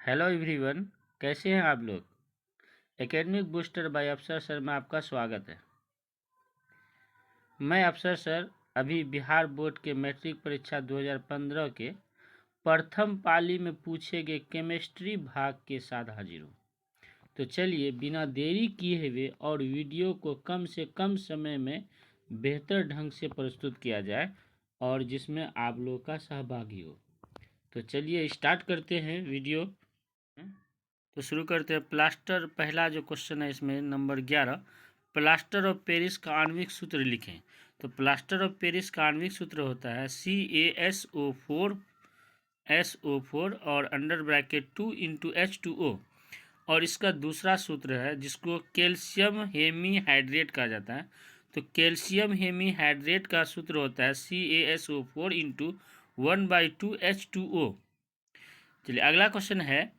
Hello everyone, कैसे हैं आप लोग। एकेडमिक बूस्टर बाय अफसर सर में आपका स्वागत है। मैं अफसर सर अभी बिहार बोर्ड के मैट्रिक परीक्षा 2015 के प्रथम पाली में पूछे गए केमिस्ट्री भाग के साथ हाजिर हूँ। तो चलिए बिना देरी किए हुए और वीडियो को कम से कम समय में बेहतर ढंग से प्रस्तुत किया जाए और जिसमें आप लोग का सहभागी हो। तो चलिए स्टार्ट करते हैं वीडियो। तो शुरू करते हैं। प्लास्टर पहला जो क्वेश्चन है इसमें नंबर 11, प्लास्टर ऑफ पेरिस का आणविक सूत्र लिखें। तो प्लास्टर ऑफ पेरिस का आणविक सूत्र होता है CaSO4 और अंडर ब्रैकेट 2 × H2O। और इसका दूसरा सूत्र है जिसको कैल्शियम हेमीहाइड्रेट कहा जाता है। तो कैल्शियम हेमीहाइड्रेट का सूत्र होता है CaSO4 × 1/2H2O। चलिए अगला क्वेश्चन है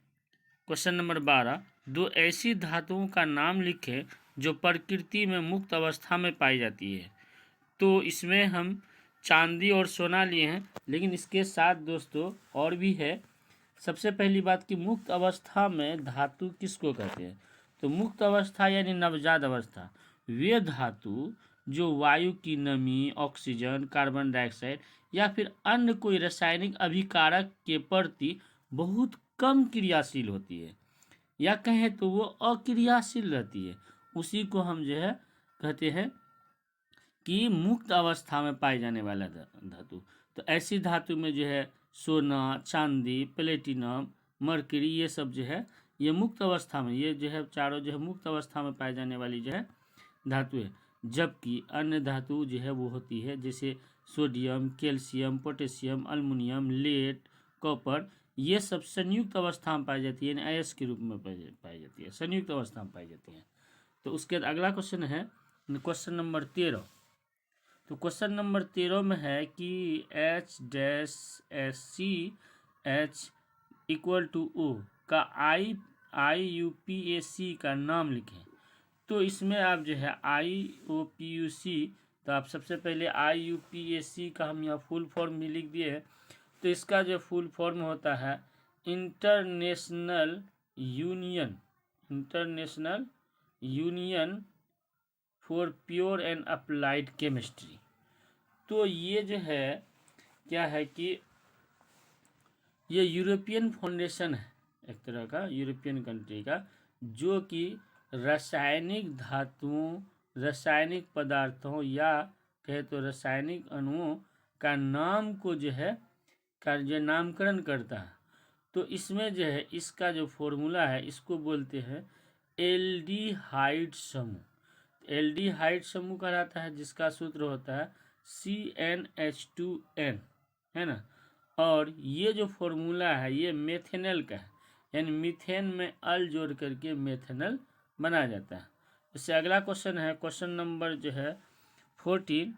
क्वेश्चन नंबर 12, दो ऐसी धातुओं का नाम लिखें जो प्रकृति में मुक्त अवस्था में पाई जाती है। तो इसमें हम चांदी और सोना लिए हैं, लेकिन इसके साथ दोस्तों और भी है। सबसे पहली बात कि मुक्त अवस्था में धातु किसको कहते हैं। तो मुक्त अवस्था यानी नवजात अवस्था वे धातु जो वायु की नमी, ऑक्सीजन, कार्बन डाइऑक्साइड या फिर अन्य कोई रासायनिक अभिकारक के प्रति बहुत कम क्रियाशील होती है, या कहें तो वो अक्रियाशील रहती है, उसी को हम जो है कहते हैं कि मुक्त अवस्था में पाए जाने वाला धातु। तो ऐसी धातु में जो है सोना, चांदी, प्लेटिनम, मरकरी, ये सब जो है ये मुक्त अवस्था में, ये जो है चारों जो है मुक्त अवस्था में पाई जाने वाली जो है धातु है। जबकि अन्य धातु जो है वो होती है जैसे sodium, calcium, potassium, aluminium, lead, copper, ये सब संयुक्त अवस्था में पाई जाती है, यानी अयस्क के रूप में पाई जाती है, संयुक्त अवस्था में पाई जाती है। तो उसके बाद अगला क्वेश्चन है क्वेश्चन नंबर 13। तो क्वेश्चन नंबर 13 में है कि H-SC(H)=O का IUPAC का नाम लिखें। तो इसमें आप जो है IUPAC, तो आप सबसे पहले IUPAC का हम यहाँ फुल फॉर्म भी लिख दिए हैं। तो इसका जो फुल फॉर्म होता है international union for pure and applied chemistry. तो ये जो है क्या है कि ये यूरोपियन फाउंडेशन है, एक तरह का यूरोपियन कंट्री का, जो कि रासायनिक धातुओं, रासायनिक पदार्थों या कहे तो रासायनिक अणुओं का नाम को जो है का जो नामकरण करता है। तो इसमें जो है इसका जो फॉर्मूला है इसको बोलते हैं एल्डिहाइड समूह। एल्डिहाइड समूह कहलाता है, जिसका सूत्र होता है CnH2n, है ना। और ये जो फॉर्मूला है ये मेथेनल का है, यानी मीथेन में अल जोड़ करके मेथेनल बनाया जाता है। इससे अगला क्वेश्चन है क्वेश्चन नंबर जो है 14,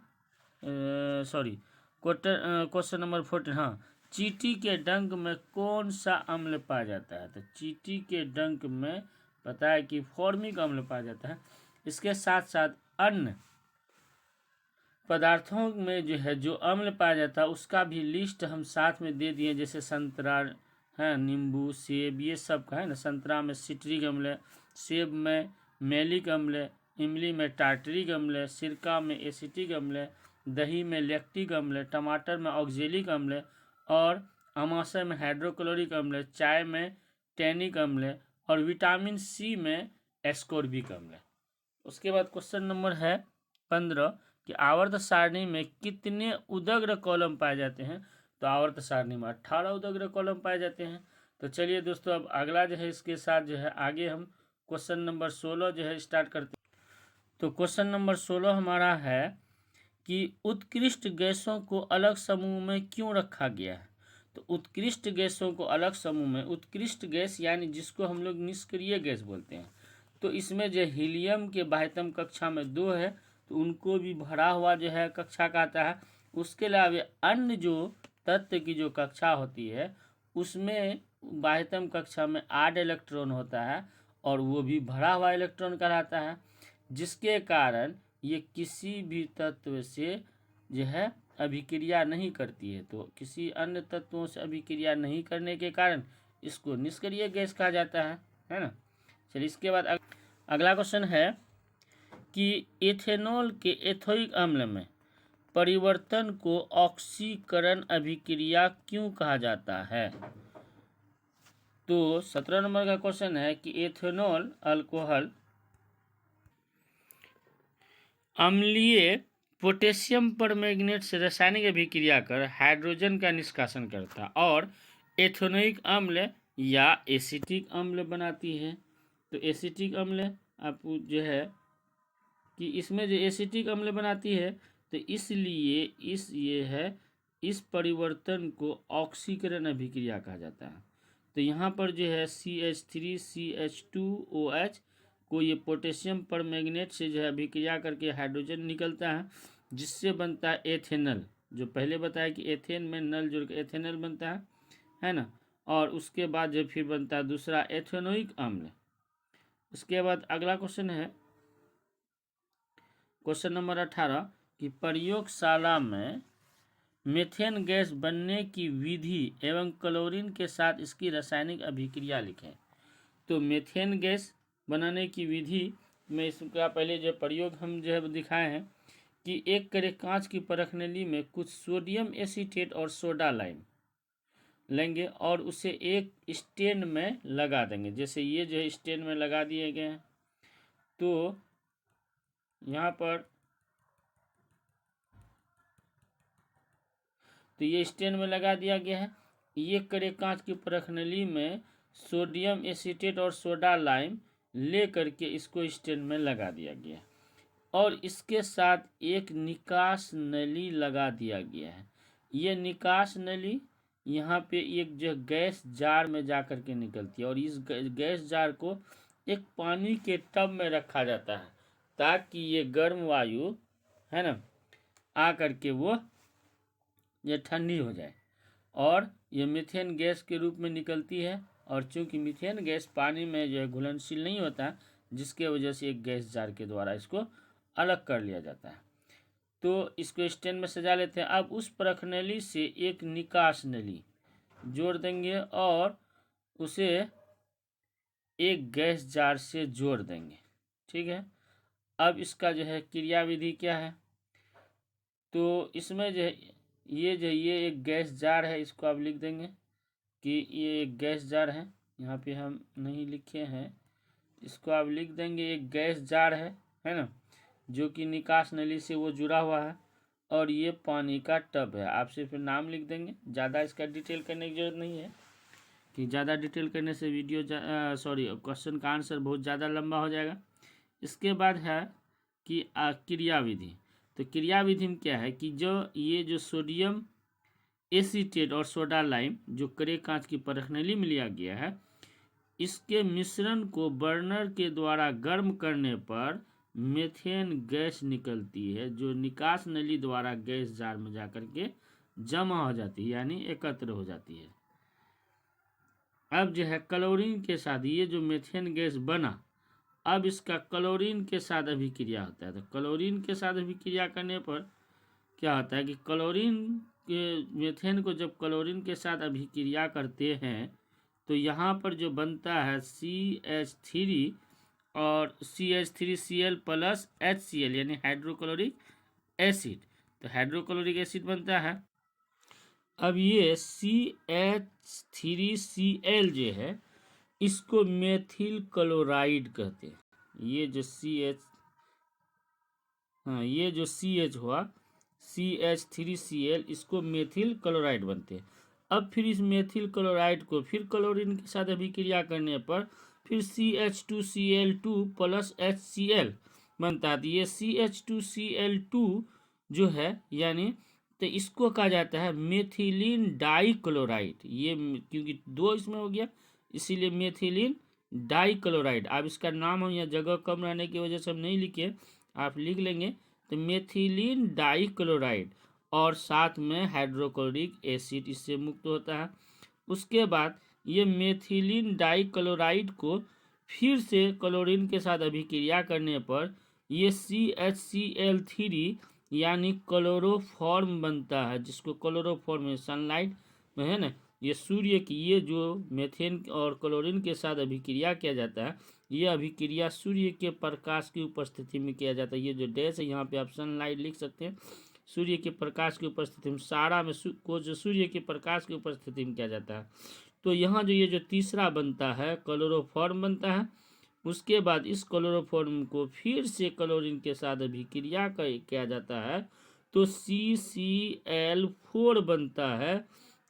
क्वेश्चन नंबर 14। हाँ, चींटी के डंक में कौन सा अम्ल पाया जाता है। तो चींटी के डंक में पता है कि फॉर्मिक अम्ल पाया जाता है। इसके साथ साथ अन्य पदार्थों में जो है जो अम्ल पाया जाता है उसका भी लिस्ट हम साथ में दे दिए, जैसे संतरा है, नींबू, सेब, ये सब का है ना। संतरा में सिट्रिक अम्ल है, सेब में मैलिक अम्ल है, इमली में टार्टरिक अम्ल है, सिरका में एसिटिक अम्ल है, दही में लैक्टिक अम्ल है, टमाटर में ऑक्जेलिक अम्ल है, और अमाशय में हाइड्रोक्लोरिक अम्ल है, चाय में टैनिक अम्ल है, और विटामिन सी में एस्कोर्बिक अम्ल है। उसके बाद क्वेश्चन नंबर है 15 कि आवर्त सारणी में कितने उदग्र कॉलम पाए जाते हैं। तो आवर्त सारणी में 18 उदग्र कॉलम पाए जाते हैं। तो चलिए दोस्तों अब अगला जो है इसके साथ जो है आगे हम क्वेश्चन नंबर 16 जो है स्टार्ट करते हैं। तो क्वेश्चन नंबर 16 हमारा है कि उत्कृष्ट गैसों को अलग समूह में क्यों रखा गया है। तो उत्कृष्ट गैसों को अलग समूह में, उत्कृष्ट गैस यानी जिसको हम लोग निष्क्रिय गैस बोलते हैं। तो इसमें जो हीलियम के बाह्यतम कक्षा में 2 है, तो उनको भी भरा हुआ जो है कक्षा कहता है। उसके अलावा अन्य जो तत्व की जो कक्षा होती है उसमें बाह्यतम कक्षा में 8 इलेक्ट्रॉन होता है, और वो भी भरा हुआ इलेक्ट्रॉन कहलाता है, जिसके कारण ये किसी भी तत्व से जो है अभिक्रिया नहीं करती है। तो किसी अन्य तत्वों से अभिक्रिया नहीं करने के कारण इसको निष्क्रिय गैस कहा जाता है ना। चलिए इसके बाद अगला क्वेश्चन है कि इथेनॉल के एथोइक अम्ल में परिवर्तन को ऑक्सीकरण अभिक्रिया क्यों कहा जाता है। तो 17 नंबर का क्वेश्चन है कि एथेनॉल अल्कोहल अम्लीय पोटेशियम परमैंगनेट से रासायनिक अभिक्रिया कर हाइड्रोजन का निष्कासन करता और एथेनोइक अम्ल या एसिटिक अम्ल बनाती है। तो एसिटिक अम्ल आप जो है कि इसमें जो एसिटिक अम्ल बनाती है तो इसलिए इस परिवर्तन को ऑक्सीकरण अभिक्रिया कहा जाता है। तो यहाँ पर जो है CH3CH2OH को ये पोटेशियम परमैंगनेट से जो है अभिक्रिया करके हाइड्रोजन निकलता है, जिससे बनता है एथेनल। जो पहले बताया कि एथेन में नल जुड़ के एथेनल बनता है ना। और उसके बाद जो फिर बनता है दूसरा एथेनोइक अम्ल। उसके बाद अगला क्वेश्चन है क्वेश्चन नंबर 18 कि प्रयोगशाला में मीथेन गैस बनने की विधि एवं क्लोरीन के साथ इसकी रासायनिक अभिक्रिया लिखें। तो मीथेन गैस बनाने की विधि में इसका पहले जो प्रयोग हम जो है दिखाए हैं कि एक कड़े कांच की परखनली में कुछ सोडियम एसीटेट और सोडा लाइम लेंगे और उसे एक स्टैंड में लगा देंगे। जैसे ये जो है स्टैंड में लगा दिए गए हैं। तो यहाँ पर तो ये स्टैंड में लगा दिया गया है। ये कड़े कांच की परखनली में सोडियम एसीटेट और सोडा लाइम ले करके इसको स्टैंड में लगा दिया गया और इसके साथ एक निकास नली लगा दिया गया है। ये निकास नली यहाँ पे एक जो गैस जार में जा कर के निकलती है और इस गैस जार को एक पानी के टब में रखा जाता है ताकि ये गर्म वायु है ना आ करके वो ये ठंडी हो जाए और ये मीथेन गैस के रूप में निकलती है। और चूंकि मीथेन गैस पानी में जो है घुलनशील नहीं होता, जिसके वजह से एक गैस जार के द्वारा इसको अलग कर लिया जाता है। तो इसको स्टैंड में सजा लेते हैं। अब उस परखनली से एक निकास नली जोड़ देंगे और उसे एक गैस जार से जोड़ देंगे। ठीक है। अब इसका जो है क्रियाविधि क्या है। तो इसमें जो है ये एक गैस जार है, इसको आप लिख देंगे कि ये एक गैस जार है। यहाँ पे हम नहीं लिखे हैं, इसको आप लिख देंगे एक गैस जार है ना, जो कि निकास नली से वो जुड़ा हुआ है और ये पानी का टब है। आप सिर्फ नाम लिख देंगे, ज़्यादा इसका डिटेल करने की जरूरत नहीं है कि ज़्यादा डिटेल करने से वीडियो क्वेश्चन का आंसर बहुत ज़्यादा लंबा हो जाएगा। इसके बाद है कि क्रियाविधि। तो क्रियाविधि में क्या है कि जो सोडियम एसीटेट और सोडा लाइम जो कड़े कांच की परखनली में लिया गया है, इसके मिश्रण को बर्नर के द्वारा गर्म करने पर मीथेन गैस निकलती है, जो निकास नली द्वारा गैस जार में जाकर के जमा हो जाती है, यानी एकत्र हो जाती है। अब जो है क्लोरीन के साथ ये जो मीथेन गैस बना, अब इसका क्लोरीन के साथ अभिक्रिया होता है। तो क्लोरीन के साथ अभिक्रिया करने पर क्या होता है कि क्लोरीन के मीथेन को जब क्लोरीन के साथ अभिक्रिया करते हैं तो यहाँ पर जो बनता है CH3 और CH3Cl प्लस HCl यानी हाइड्रोक्लोरिक एसिड। तो हाइड्रोक्लोरिक एसिड बनता है। अब ये CH3Cl जो है इसको मेथिल क्लोराइड कहते हैं। ये जो CH हुआ CH3Cl, इसको मेथिल क्लोराइड बनते हैं। अब फिर इस मेथिल क्लोराइड को फिर क्लोरीन के साथ अभिक्रिया करने पर फिर CH2Cl2 प्लस HCl बनता है। तो ये CH2Cl2 जो है यानी तो इसको कहा जाता है मेथिलीन डाइक्लोराइड। ये क्योंकि दो इसमें हो गया इसीलिए मेथिलीन डाइक्लोराइड। अब इसका नाम हम यहाँ जगह कम रहने की वजह से हम नहीं लिखे, आप लिख लेंगे। तो मेथिलीन डाइक्लोराइड और साथ में हाइड्रोक्लोरिक एसिड इससे मुक्त होता है। उसके बाद ये मेथिलीन डाइक्लोराइड को फिर से क्लोरीन के साथ अभिक्रिया करने पर ये CHCl3 यानी क्लोरोफॉर्म बनता है, जिसको क्लोरोफॉर्म सनलाइट में है ना ये सूर्य की, ये जो मेथेन और क्लोरीन के साथ अभिक्रिया किया जाता है, ये अभिक्रिया सूर्य के प्रकाश की उपस्थिति में किया जाता है। ये जो डैश है यहाँ पे आप सनलाइट लिख सकते हैं। सूर्य के प्रकाश की उपस्थिति में, सारा में को जो सूर्य के प्रकाश की उपस्थिति में किया जाता है। तो यहाँ जो ये जो तीसरा बनता है क्लोरोफॉर्म बनता है। उसके बाद इस क्लोरोफॉर्म को फिर से क्लोरीन के साथ अभिक्रिया किया जाता है तो CCl4 बनता है।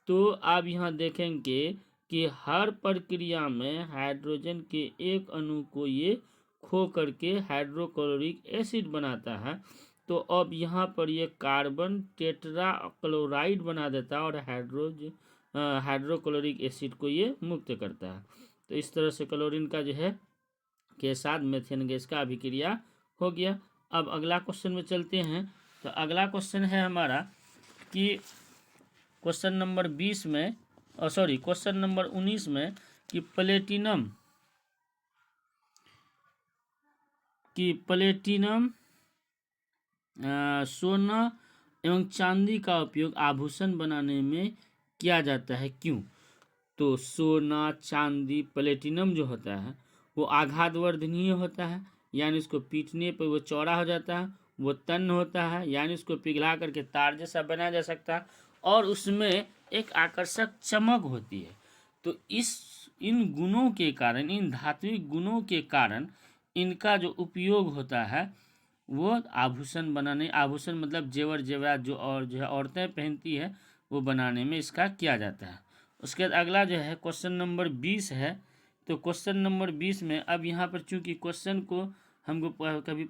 तो आप यहाँ देखेंगे कि हर प्रक्रिया में हाइड्रोजन के एक अणु को ये खो करके हाइड्रोक्लोरिक एसिड बनाता है। तो अब यहाँ पर ये कार्बन टेट्रा क्लोराइड बना देता है और हाइड्रोक्लोरिक एसिड को ये मुक्त करता है। तो इस तरह से क्लोरीन का जो है के साथ मेथेन गैस का अभिक्रिया हो गया। अब अगला क्वेश्चन में चलते हैं। तो अगला क्वेश्चन है हमारा कि क्वेश्चन नंबर 20 में, क्वेश्चन नंबर 19 में कि प्लेटिनम सोना एवं चांदी का उपयोग आभूषण बनाने में किया जाता है, क्यों? तो सोना, चांदी, प्लेटिनम जो होता है वो आघातवर्धनीय होता है, यानी उसको पीटने पर वो चौड़ा हो जाता है। वो तन्य होता है, यानी उसको पिघला करके तार जैसा बनाया जा सकता है, और उसमें एक आकर्षक चमक होती है। तो इन गुणों के कारण, इन धात्विक गुणों के कारण इनका जो उपयोग होता है वो आभूषण बनाने, आभूषण मतलब जेवर जेवरात जो है औरतें पहनती है, वो बनाने में इसका किया जाता है। उसके बाद अगला जो है क्वेश्चन नंबर 20 है। तो क्वेश्चन नंबर 20 में अब यहाँ पर चूंकि क्वेश्चन को हमको कभी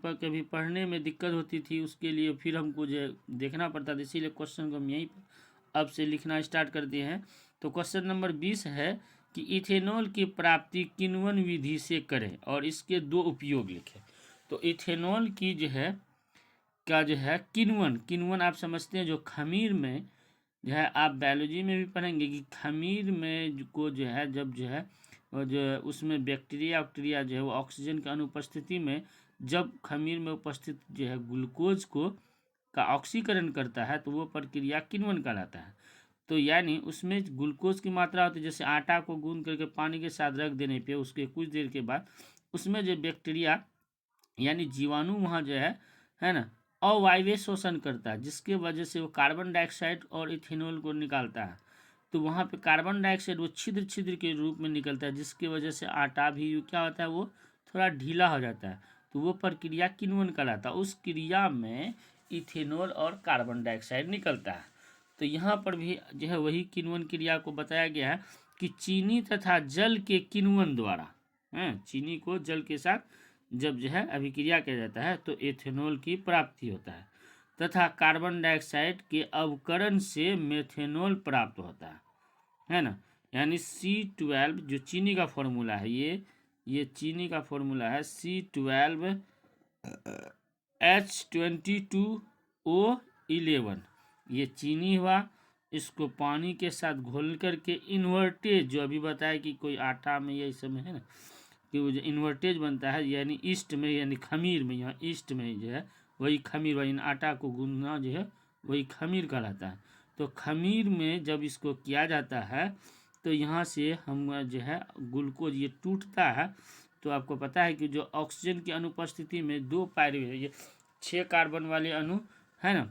पढ़ने में दिक्कत होती थी, उसके लिए फिर हमको जो देखना पड़ता था, इसीलिए क्वेश्चन को हम यहीं अब से लिखना स्टार्ट करते हैं। तो क्वेश्चन नंबर 20 है कि इथेनॉल की प्राप्ति किण्वन विधि से करें और इसके दो उपयोग लिखें। तो इथेनॉल की जो है किण्वन आप समझते हैं, जो खमीर में जो है, आप बायोलॉजी में भी पढ़ेंगे कि खमीर में को जो है जब जो है उसमें बैक्टीरिया जो है वो ऑक्सीजन की अनुपस्थिति में जब खमीर में उपस्थित जो है ग्लूकोज का ऑक्सीकरण करता है तो वो प्रक्रिया किण्वन कहलाता है। तो यानी उसमें ग्लूकोज की मात्रा होती है, जैसे आटा को गूंद करके पानी के साथ रख देने पे उसके कुछ देर के बाद उसमें जो बैक्टीरिया यानी जीवाणु वहाँ जो है ना, अवायवीय शोषण करता है, जिसके वजह से वो कार्बन डाइऑक्साइड और इथेनॉल को निकालता है। तो वहाँ पे कार्बन डाइऑक्साइड वो छिद्र छिद्र के रूप में निकलता है, जिसकी वजह से आटा भी क्या होता है, वो थोड़ा ढीला हो जाता है। तो वो प्रक्रिया किण्वन कहलाता है। उस क्रिया में इथेनॉल और कार्बन डाइऑक्साइड निकलता है। तो यहाँ पर भी जो है वही किण्वन क्रिया को बताया गया है कि चीनी तथा जल के किण्वन द्वारा, चीनी को जल के साथ जब जो है अभिक्रिया किया जाता है तो एथेनॉल की प्राप्ति होता है, तथा कार्बन डाइऑक्साइड के अवकरण से मेथेनॉल प्राप्त होता है ना। यानी C12 जो चीनी का फॉर्मूला है, ये चीनी का फॉर्मूला है C12H22O11। ये चीनी हुआ, इसको पानी के साथ घोल करके इन्वर्टेज, जो अभी बताया कि कोई आटा में ये सब में है ना कि वो जो इन्वर्टेज बनता है, यानी ईस्ट में, यानी खमीर में, यहाँ ईस्ट में जो है वही खमीर, वही आटा को गूंदना जो है वही खमीर कहलाता है। तो खमीर में जब इसको किया जाता है तो यहाँ से हम जो है ग्लूकोज ये टूटता है। तो आपको पता है कि जो ऑक्सीजन की अनुपस्थिति में 2 पायरुवेट, ये 6 कार्बन वाले अणु है ना,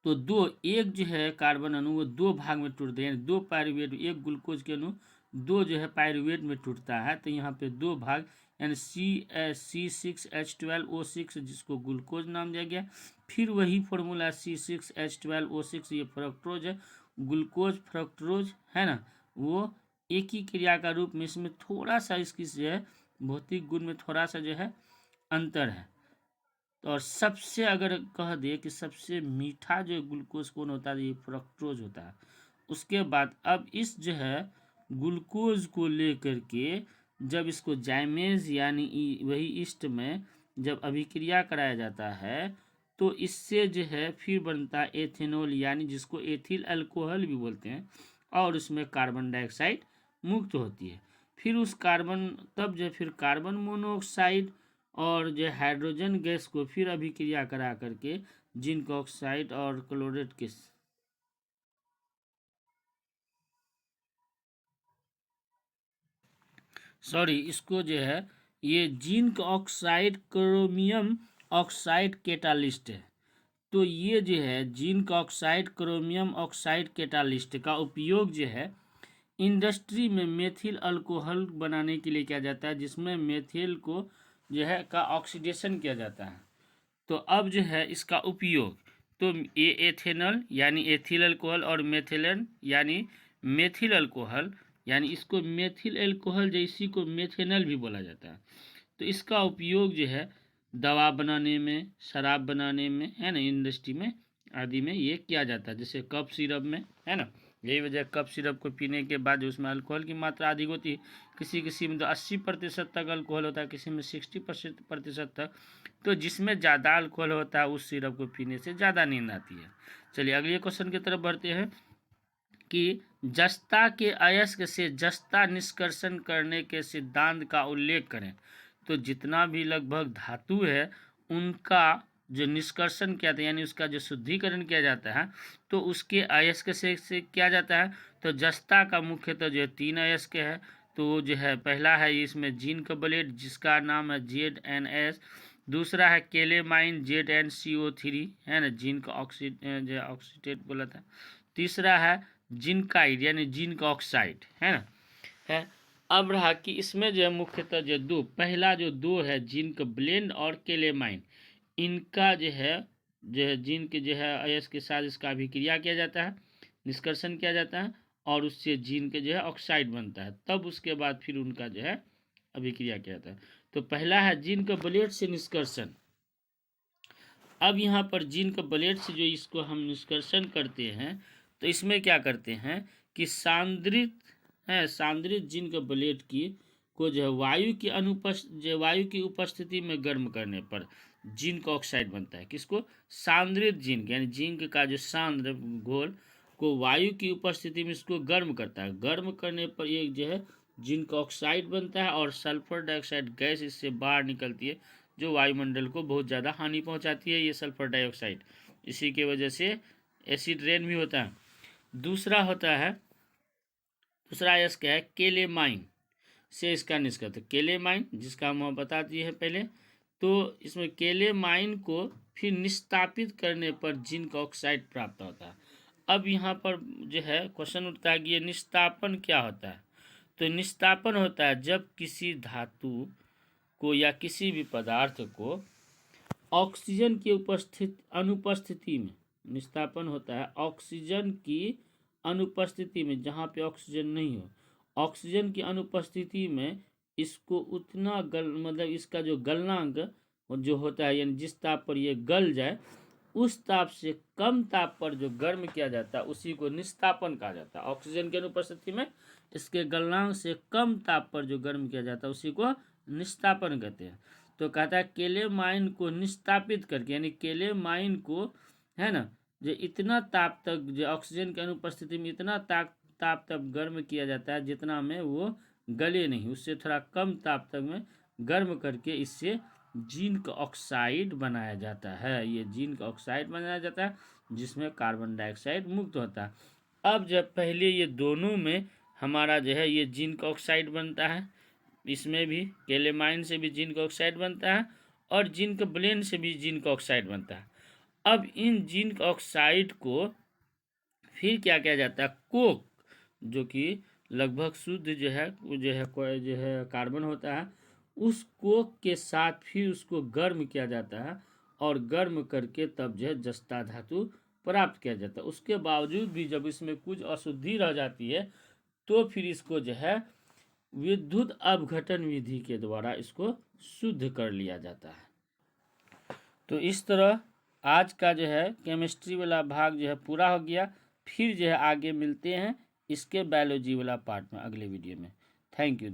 तो एक जो है कार्बन अणु वो 2 भाग में टूटते हैं, 2 पायरुवेट, एक ग्लूकोज के अणु 2 जो है पायरुवेट में टूटता है। तो यहाँ पे 2 भाग, यानी C6H12O6 जिसको ग्लूकोज नाम दिया गया। फिर वही फॉर्मूला C6H12O6, ये फ्रक्टोज है, ग्लूकोज फ्रक्टोज है ना, वो एक ही क्रिया का रूप में, इसमें थोड़ा सा इसकी जो है भौतिक गुण में थोड़ा सा जो है अंतर है। और सबसे अगर कह दे कि सबसे मीठा जो ग्लूकोज कौन होता है, ये फ्रक्टोज होता है। उसके बाद अब इस जो है ग्लूकोज को लेकर के जब इसको जाइमेज यानी वही ईस्ट में जब अभिक्रिया कराया जाता है तो इससे जो है फिर बनता है एथेनॉल, यानी जिसको एथिल अल्कोहल भी बोलते हैं, और उसमें कार्बन डाइऑक्साइड मुक्त होती है। फिर उस कार्बन तब जो फिर कार्बन मोनोऑक्साइड और जो हाइड्रोजन गैस को फिर अभिक्रिया करा करके जिंक ऑक्साइड और क्लोरेट के सॉरी, इसको जो है ये zinc oxide chromium oxide catalyst है। तो ये जो है zinc oxide chromium oxide catalyst का उपयोग जो है इंडस्ट्री में मेथिल अल्कोहल बनाने के लिए किया जाता है, जिसमें मेथिल को जो है का ऑक्सीडेशन किया जाता है। तो अब जो है इसका उपयोग, तो ये एथेनॉल यानी एथिल अल्कोहल और मेथिलन यानी मेथिल अल्कोहल, यानी इसको मेथिल अल्कोहल जैसी को मेथेनॉल भी बोला जाता है। तो इसका उपयोग जो है दवा बनाने में, शराब बनाने में, है ना, इंडस्ट्री में आदि में ये किया जाता है। जैसे कफ सिरप में, है ना, यही वजह कफ सिरप को पीने के बाद उसमें अल्कोहल की मात्रा अधिक होती है। किसी में तो 80% तक अल्कोहल होता है, किसी में 60% तक। तो जिसमें ज़्यादा अल्कोहल होता है उस सिरप को पीने से ज़्यादा नींद आती है। चलिए अगले क्वेश्चन की तरफ बढ़ते हैं कि जस्ता के अयस्क से जस्ता निष्कर्षण करने के सिद्धांत का उल्लेख करें। तो जितना भी लगभग धातु है उनका जो निष्कर्षण किया जाता है, यानी उसका जो शुद्धिकरण किया जाता है, तो उसके अयस्क से किया जाता है। तो जस्ता का मुख्यतः जो है 3 अयस्क है। तो जो है पहला है इसमें जिंक ब्लेड जिसका नाम है ZnS। दूसरा है केलेमाइन ZnCO3, है ना, जिंक ऑक्सीडेट बोला था। तीसरा है जिंकाइड यानी जिंक ऑक्साइड, है ना, है। अब रहा कि इसमें जो है मुख्यतः जो पहला जो है जिंक ब्लेंड और केलेमाइन, इनका जो है जिंक जो है अयस्क के साथ इसका अभिक्रिया किया जाता है, निष्कर्षण किया जाता है, और उससे जिंक जो है ऑक्साइड बनता है। तब उसके बाद फिर उनका जो है अभिक्रिया किया जाता है। तो पहला है जिंक ब्लेड से निष्कर्षण। अब यहाँ पर जिंक ब्लेड से जो इसको हम निष्कर्षण करते हैं, तो इसमें क्या करते हैं कि सांद्रित जिंक ब्लेड की को जो है वायु की उपस्थिति में गर्म करने पर जिंक ऑक्साइड बनता है। किसको? सांद्रित जिंक, यानी जिंक का जो सांद्र घोल को वायु की उपस्थिति में इसको गर्म करता है। गर्म करने पर ये जो है जिंक ऑक्साइड बनता है और सल्फर डाइऑक्साइड गैस इससे बाहर निकलती है, जो वायुमंडल को बहुत ज़्यादा हानि पहुंचाती है, ये सल्फर डाइऑक्साइड। इसी की वजह से एसिड रेन भी होता है। दूसरा अयस्क है केलेमाइन से इसका निष्कर्षण। केलेमाइन जिसका हम बता दिए हैं पहले। तो इसमें केलेमाइन को फिर निस्तापित करने पर जिंक ऑक्साइड प्राप्त होता है। अब यहाँ पर जो है क्वेश्चन उठता है कि ये निस्तापन क्या होता है। तो निस्तापन होता है जब किसी धातु को या किसी भी पदार्थ को ऑक्सीजन की अनुपस्थिति में, निस्तापन होता है ऑक्सीजन की अनुपस्थिति में, जहाँ पे ऑक्सीजन नहीं हो, ऑक्सीजन की अनुपस्थिति में इसको उतना मतलब इसका जो गलनांक जो होता है, यानी जिस ताप पर ये गल जाए उस ताप से कम ताप पर जो गर्म किया जाता है उसी को निस्तापन कहा जाता है। ऑक्सीजन की अनुपस्थिति में इसके गलनांक से कम ताप पर जो गर्म किया जाता है उसी को निस्तापन कहते हैं। तो कहता है केलेमाइन को निस्तापित करके, यानी केलेमाइन को, है ना, जो इतना ताप तक जो ऑक्सीजन की अनुपस्थिति में इतना ताप तक गर्म किया जाता है जितना में वो गले नहीं, उससे थोड़ा कम ताप तक में गर्म करके इससे जिंक ऑक्साइड बनाया जाता है। ये जिंक ऑक्साइड बनाया जाता है जिसमें कार्बन डाइऑक्साइड मुक्त होता है। अब जब पहले ये दोनों में हमारा जो है ये जिंक ऑक्साइड बनता है, इसमें भी केलेमाइन से भी जिंक ऑक्साइड बनता है और जिंक ब्लेंड से भी जिंक ऑक्साइड बनता है। अब इन जिंक ऑक्साइड को फिर क्या किया जाता है, कोक, जो कि लगभग शुद्ध जो है कार्बन होता है, उस कोक के साथ फिर उसको गर्म किया जाता है और गर्म करके तब जो है जस्ता धातु प्राप्त किया जाता है। उसके बावजूद भी जब इसमें कुछ अशुद्धि रह जाती है तो फिर इसको जो है विद्युत अपघटन विधि के द्वारा इसको शुद्ध कर लिया जाता है। तो इस तरह आज का जो है केमिस्ट्री वाला भाग जो है पूरा हो गया। फिर जो है आगे मिलते हैं इसके बायोलॉजी वाला पार्ट में अगले वीडियो में। Thank you.